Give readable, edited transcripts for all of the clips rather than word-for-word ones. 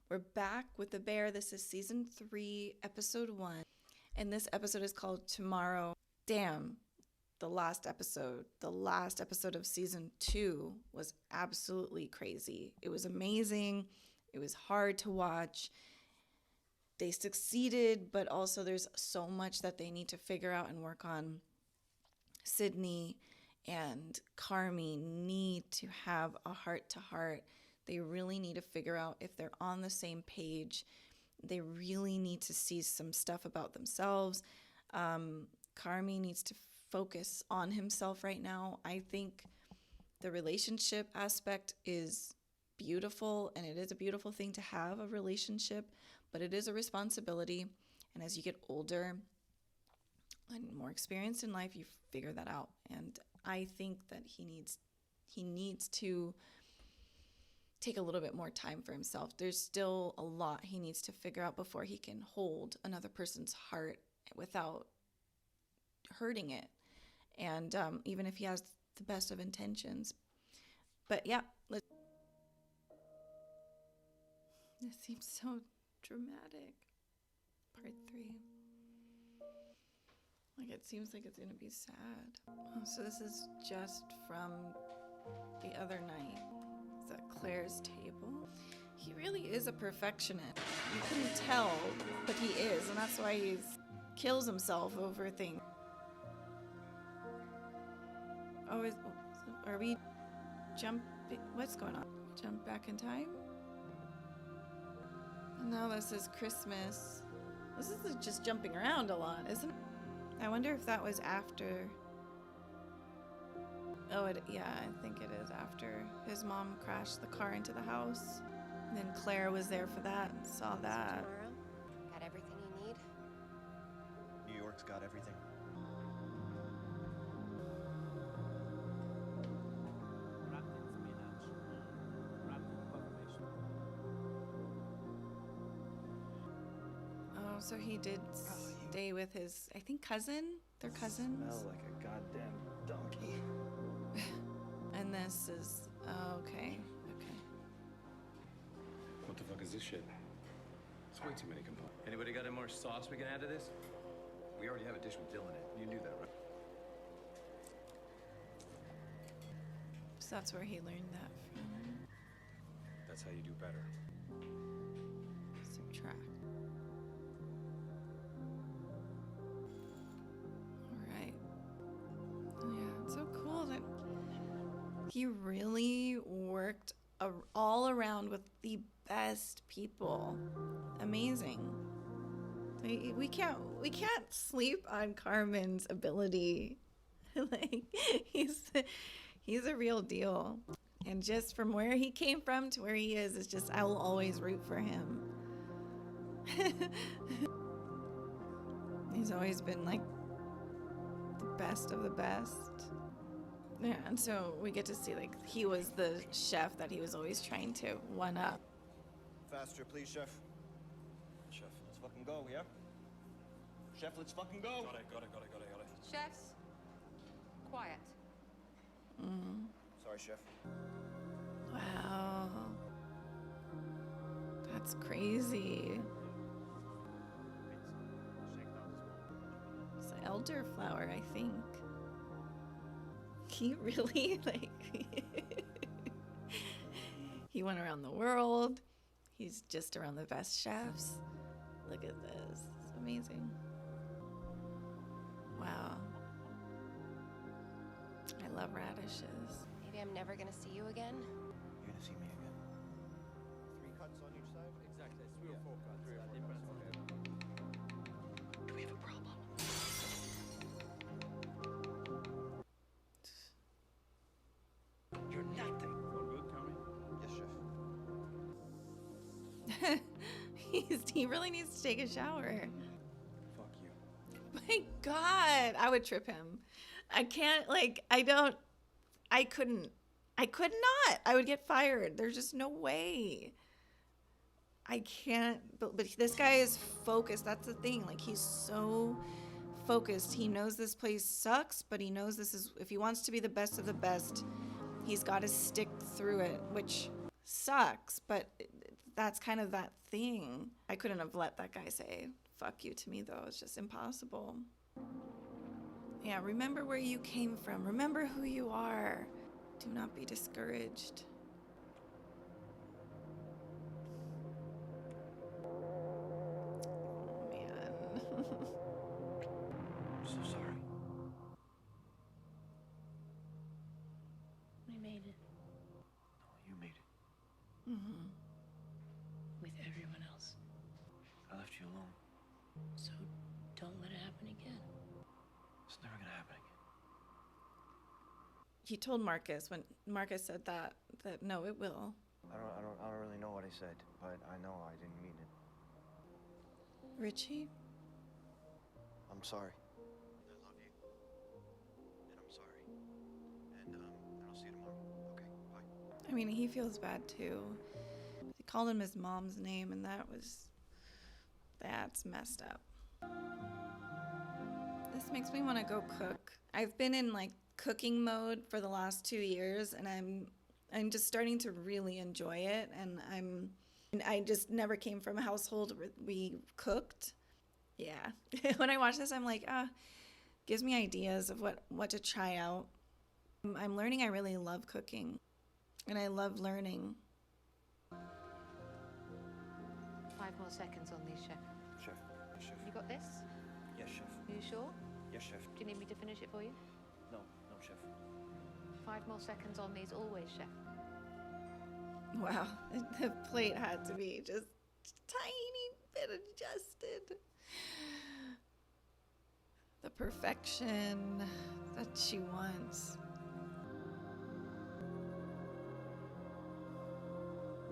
We're back with the bear. This is season 3, episode 1. And this episode is called Tomorrow. Damn, the last episode of season 2 was absolutely crazy. It was amazing. It was hard to watch. They succeeded, but also there's so much that they need to figure out and work on. Sydney and Carmi need to have a heart-to-heart. They really need to figure out if they're on the same page. They really need to see some stuff about themselves. Carmi needs to focus on himself right now. I think the relationship aspect is beautiful, and it is a beautiful thing to have a relationship, but it is a responsibility. And as you get older and more experienced in life, you figure that out. And I think that he needs to take a little bit more time for himself. There's still a lot he needs to figure out before he can hold another person's heart without hurting it. And even if he has the best of intentions. But yeah, this seems so dramatic. Part 3. Like, it seems like it's gonna be sad. Oh, so this is just from the other night. It's at Claire's table. He really is a perfectionist. You couldn't tell, but he is, and that's why he kills himself over things. Oh, are we jumping? What's going on? Jump back in time? And now this is Christmas. This is just jumping around a lot, isn't it? I wonder if that was after. Oh, yeah, I think it is after his mom crashed the car into the house. And then Claire was there for that and saw that. Tomorrow, got everything you need? New York's got everything. Wrapped in spinach, wrapped in confirmation. Oh, so he did stay with his, I think, cousin? They're cousins? Smell like a goddamn donkey. And this is, oh, okay. What the fuck is this shit? It's way too many components. Anybody got any more sauce we can add to this? We already have a dish with dill in it. You knew that, right? So that's where he learned that from. That's how you do better. Subtract. Alright. Oh yeah, it's so cool that he really worked all around with the best people. Amazing. We can't sleep on Carmen's ability. Like, he's a real deal. And just from where he came from to where he is, it's just, I will always root for him. He's always been like the best of the best. Yeah, and so we get to see, like, he was the chef that he was always trying to one up. Faster, please, chef. Chef, let's fucking go, yeah? Chef, let's fucking go. Got it. Chefs, quiet. Sorry, chef. Wow. That's crazy. It's elderflower, I think. He really, like, he went around the world. He's just around the best chefs. Look at this. It's amazing. Wow. I love radishes. Maybe I'm never gonna see you again. You're gonna see me again. 3 cuts on each side? Exactly, 3 or 4 cuts. Depends. Do we have a problem? You're nothing. All good, Tommy? Yes, chef. He really needs to take a shower. Fuck you. My God, I would trip him. I can't, like, I could not. I would get fired. There's just no way. I can't, but this guy is focused. That's the thing. Like, he's so focused. He knows this place sucks, but he knows this is, if he wants to be the best of the best, he's got to stick through it, which sucks. But that's kind of that thing. I couldn't have let that guy say fuck you to me, though. It's just impossible. Yeah, remember where you came from. Remember who you are. Do not be discouraged. Oh, man. I'm so sorry. We made it No, you made it. Mm-hmm. with everyone else. I left you alone. So don't let it happen again. It's never gonna happen again. He told Marcus when Marcus said that no, it will. I don't really know what I said, but I know I didn't mean it. Richie? I'm sorry. I love you. And I'm sorry. And I'll see you tomorrow. Okay, bye. I mean, he feels bad too. They called him his mom's name, and that's messed up. This makes me want to go cook. I've been in like cooking mode for the last 2 years, and I'm just starting to really enjoy it. And I just never came from a household where we cooked. Yeah. When I watch this, I'm like, gives me ideas of what to try out. I'm learning I really love cooking, and I love learning. 5 more seconds on these, chef. Chef. Yes, chef. You got this? Yes, chef. Are you sure? Yes, chef. Do you need me to finish it for you? No, chef. 5 more seconds on these, always, chef. Wow, the plate had to be just tiny bit adjusted. The perfection that she wants.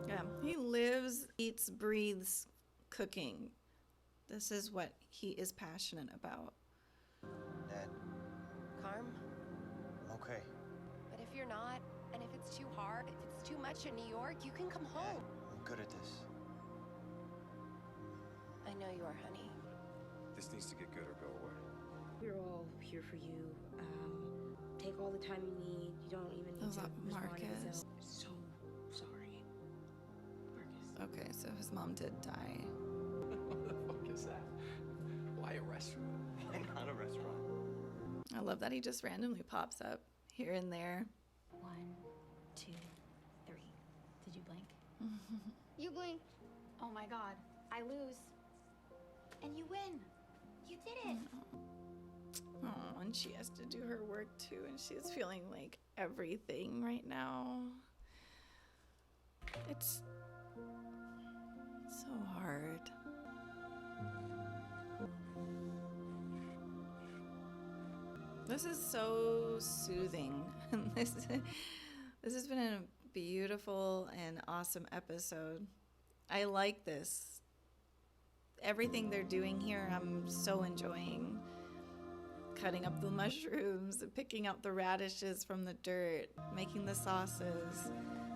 Yeah, he lives, eats, breathes cooking. This is what he is passionate about. Dad, Carm, I'm okay. but if you're not, and if it's too hard, if it's too much in New York, you can come home. I'm good at this. I know you are, honey. This needs to get good or go away. We're all here for you. Take all the time you need. You don't even need Was to that respond Marcus? So sorry, Marcus. Okay, so his mom did die. What the fuck is that? Why a restaurant? Why not a restaurant? I love that he just randomly pops up here and there. 1, 2, 3. Did you blink? You blink. Oh my god, I lose. And you win. You did it. Oh, and she has to do her work too, and she's feeling like everything right now. It's so hard. This is so soothing. This has been a beautiful and awesome episode. I like this. Everything they're doing here, I'm so enjoying. Cutting up the mushrooms, picking out the radishes from the dirt, making the sauces,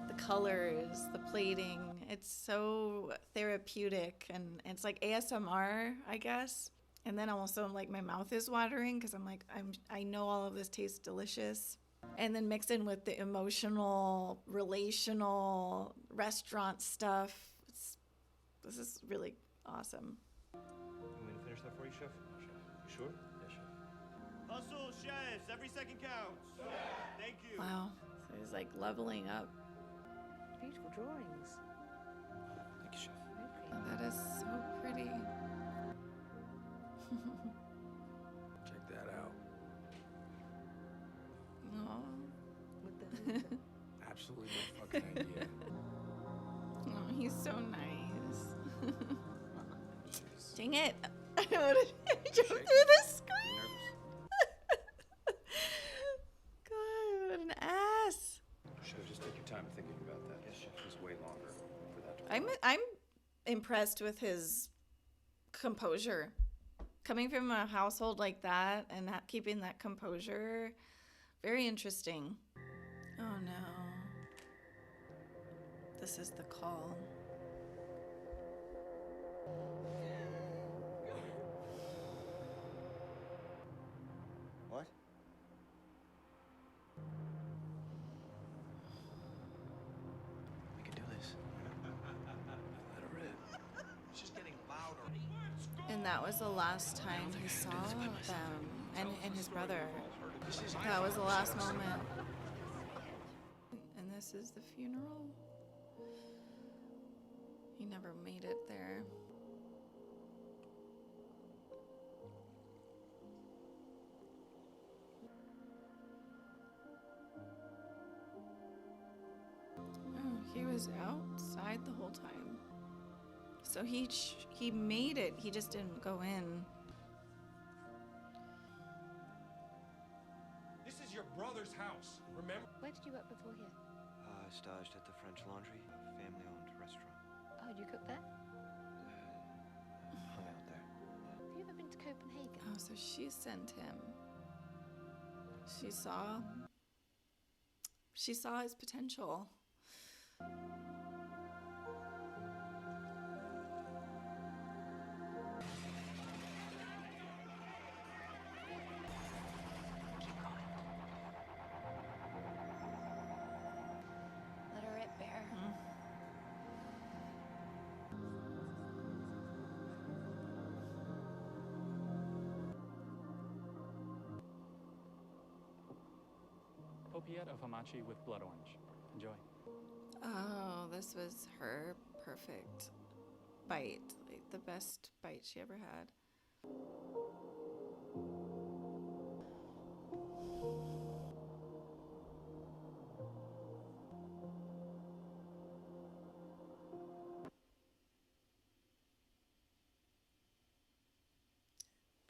the colors, the plating. It's so therapeutic, and it's like ASMR, I guess. And then also, like, my mouth is watering because I'm like, I know all of this tastes delicious. And then mix in with the emotional, relational, restaurant stuff. This is really awesome. You want me to finish that for you, chef? You sure? Yes, chef. Hustle, chefs! Every second counts. Thank you. Wow. So he's like leveling up. Beautiful drawings. Thank you, chef. Oh, that is so pretty. Check that out. Oh, Absolutely no fucking idea. oh, he's so nice. Jeez. Dang it. I wanted to jump through Shaking? the You screen. nervous? God, what an ass. Should just take your time thinking about that. Yes, chef. It was way longer for that to I'm impressed with his composure. Coming from a household like that and keeping that composure, very interesting. Oh no. This is the call. What? We can do this. And that was the last time he saw them and his brother. That was the last moment. And this is the funeral. He never made it there. Oh, he was outside the whole time. So he made it. He just didn't go in. This is your brother's house, remember? Where did you work before here? I staged at the French Laundry, a family-owned restaurant. Oh, do you cook there? Hung out there. Have you ever been to Copenhagen? Oh, so she sent him. She saw his potential. Let her rip, Bear. Opiate of hamachi with blood orange. Enjoy. Oh, this was her perfect bite. Like the best bite she ever had.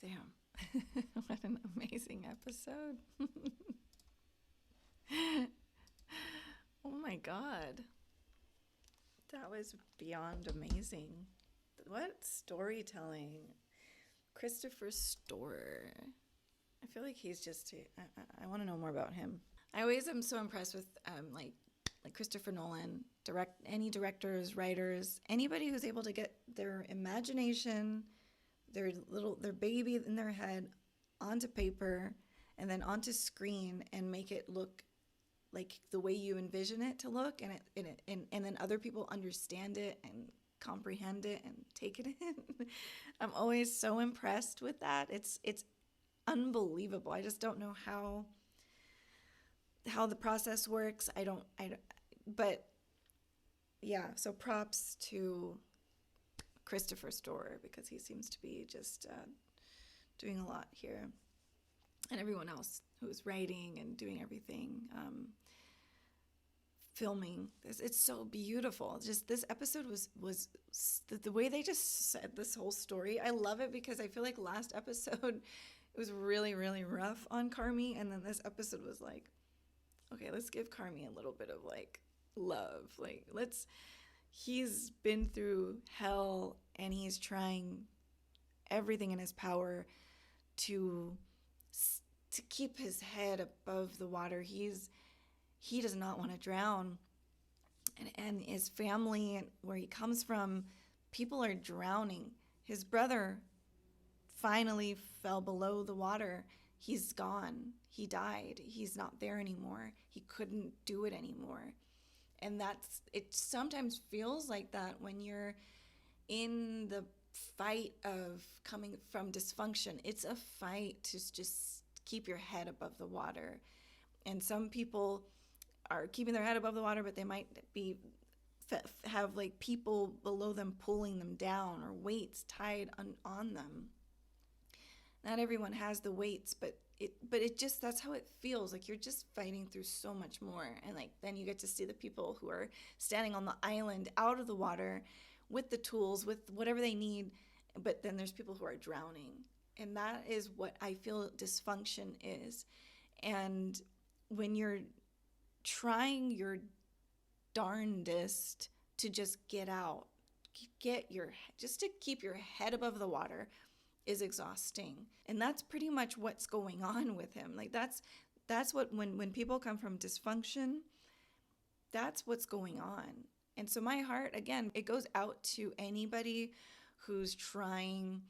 Damn. What an amazing episode. Oh my God. That was beyond amazing. What storytelling. Christopher Storer. I feel like he's just, I want to know more about him. I always am so impressed with like Christopher Nolan, any directors, writers, anybody who's able to get their imagination, their baby in their head onto paper and then onto screen and make it look like the way you envision it to look, and then other people understand it and comprehend it and take it in. I'm always so impressed with that. It's unbelievable. I just don't know how the process works. But yeah, so props to Christopher Storer, because he seems to be just doing a lot here, and everyone else who's writing and doing everything, filming this. It's so beautiful. Just this episode was the way they just said this whole story. I love it because I feel like last episode it was really, really rough on Carmi, and then this episode was like, okay, let's give Carmi a little bit of like love. Like he's been through hell and he's trying everything in his power to keep his head above the water. He does not want to drown, and his family and where he comes from, people are drowning. His brother finally fell below the water. He's gone. He died. He's not there anymore. He couldn't do it anymore. And it sometimes feels like that when you're in the fight of coming from dysfunction. It's a fight to just keep your head above the water. And some people are keeping their head above the water, but they might have like people below them pulling them down or weights tied on them. Not everyone has the weights, but it just, that's how it feels. Like you're just fighting through so much more. And like then you get to see the people who are standing on the island out of the water with the tools, with whatever they need, but then there's people who are drowning. And that is what I feel dysfunction is. And when you're trying your darndest to just get out, just to keep your head above the water is exhausting. And that's pretty much what's going on with him. Like that's what, when people come from dysfunction, that's what's going on. And so my heart, again, it goes out to anybody who's trying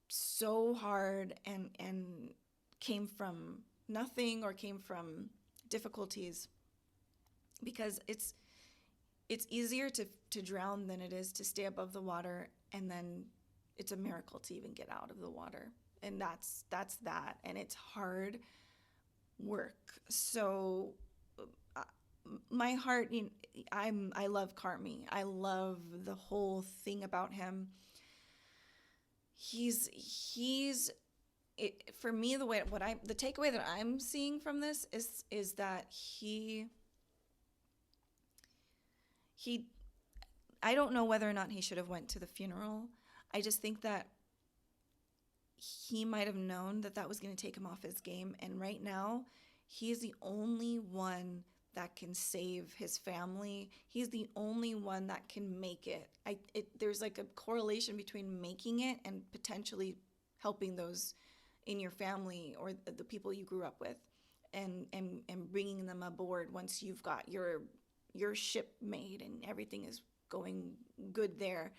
so hard and came from nothing or came from difficulties, because it's easier to drown than it is to stay above the water and then it's a miracle to even get out of the water. And that's that. And it's hard work. So my heart, I love Carmi. I love the whole thing about him. For me, the takeaway that I'm seeing from this is that I don't know whether or not he should have went to the funeral. I just think that he might have known that was going to take him off his game. And right now, he is the only one that can save his family. He's the only one that can make it. There's like a correlation between making it and potentially helping those in your family or the people you grew up with, and bringing them aboard once you've got your ship made and everything is going good there.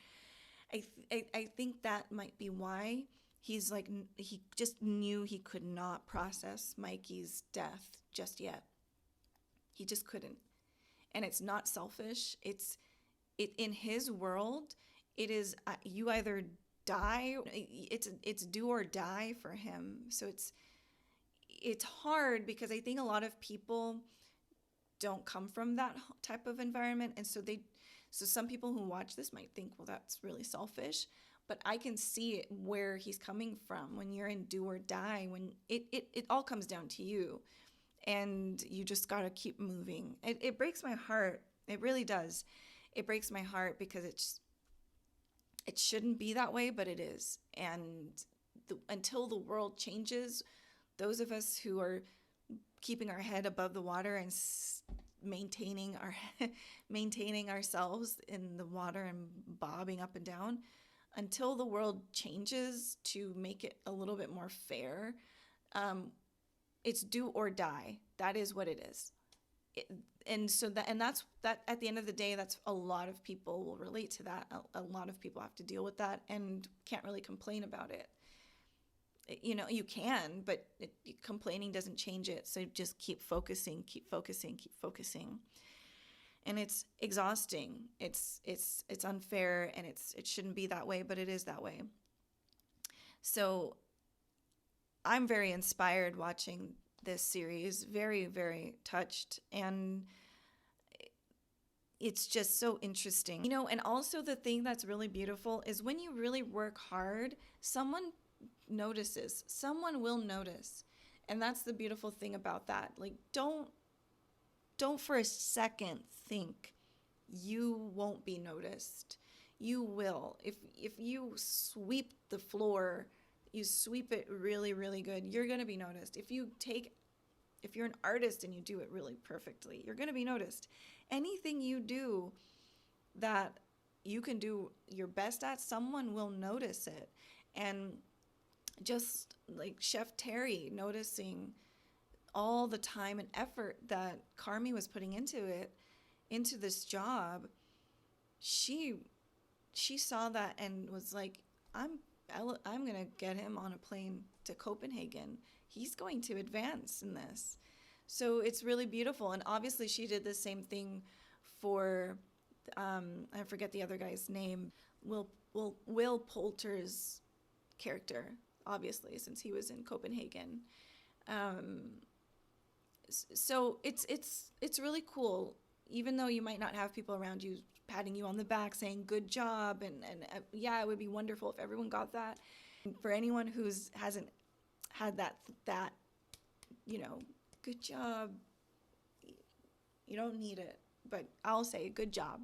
I think that might be why he's like, he just knew he could not process Mikey's death just yet. He just couldn't. And it's not selfish. In his world, it is you either die. It's do or die for him. So it's hard because I think a lot of people don't come from that type of environment, and so some people who watch this might think, well, that's really selfish. But I can see it where he's coming from. When you're in do or die, when it all comes down to you. And you just got to keep moving. It breaks my heart. It really does. It breaks my heart because it shouldn't be that way, but it is. And until the world changes, those of us who are keeping our head above the water and maintaining ourselves in the water and bobbing up and down, until the world changes to make it a little bit more fair, it's do or die. That is what it is. That's at the end of the day, that's a lot of people will relate to that. A lot of people have to deal with that and can't really complain about it. You can, but complaining doesn't change it. So just keep focusing. And it's exhausting. It's unfair, and it shouldn't be that way, but it is that way. So I'm very inspired watching this series, very, very touched, and it's just so interesting. And also the thing that's really beautiful is when you really work hard, someone notices. Someone will notice. And that's the beautiful thing about that. Like, don't for a second think you won't be noticed. You will. If you sweep the floor, you sweep it really, really good, you're going to be noticed. If you're an artist and you do it really perfectly, you're going to be noticed. Anything you do that you can do your best at, someone will notice it. And just like Chef Terry noticing all the time and effort that Carmi was putting into this job, she saw that and was like, I'm going to get him on a plane to Copenhagen. He's going to advance in this. So it's really beautiful. And obviously she did the same thing for, I forget the other guy's name, Will Poulter's character, obviously, since he was in Copenhagen. So it's really cool, even though you might not have people around you patting you on the back saying good job, and yeah, it would be wonderful if everyone got that. And for anyone who's hasn't had that good job, you don't need it, but I'll say good job,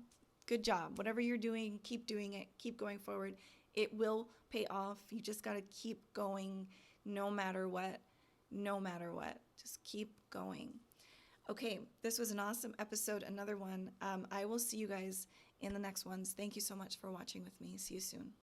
whatever you're doing, keep doing it, keep going forward. It will pay off. You just got to keep going no matter what. Just keep going. Okay, this was an awesome episode, another one. I will see you guys in the next ones. Thank you so much for watching with me. See you soon.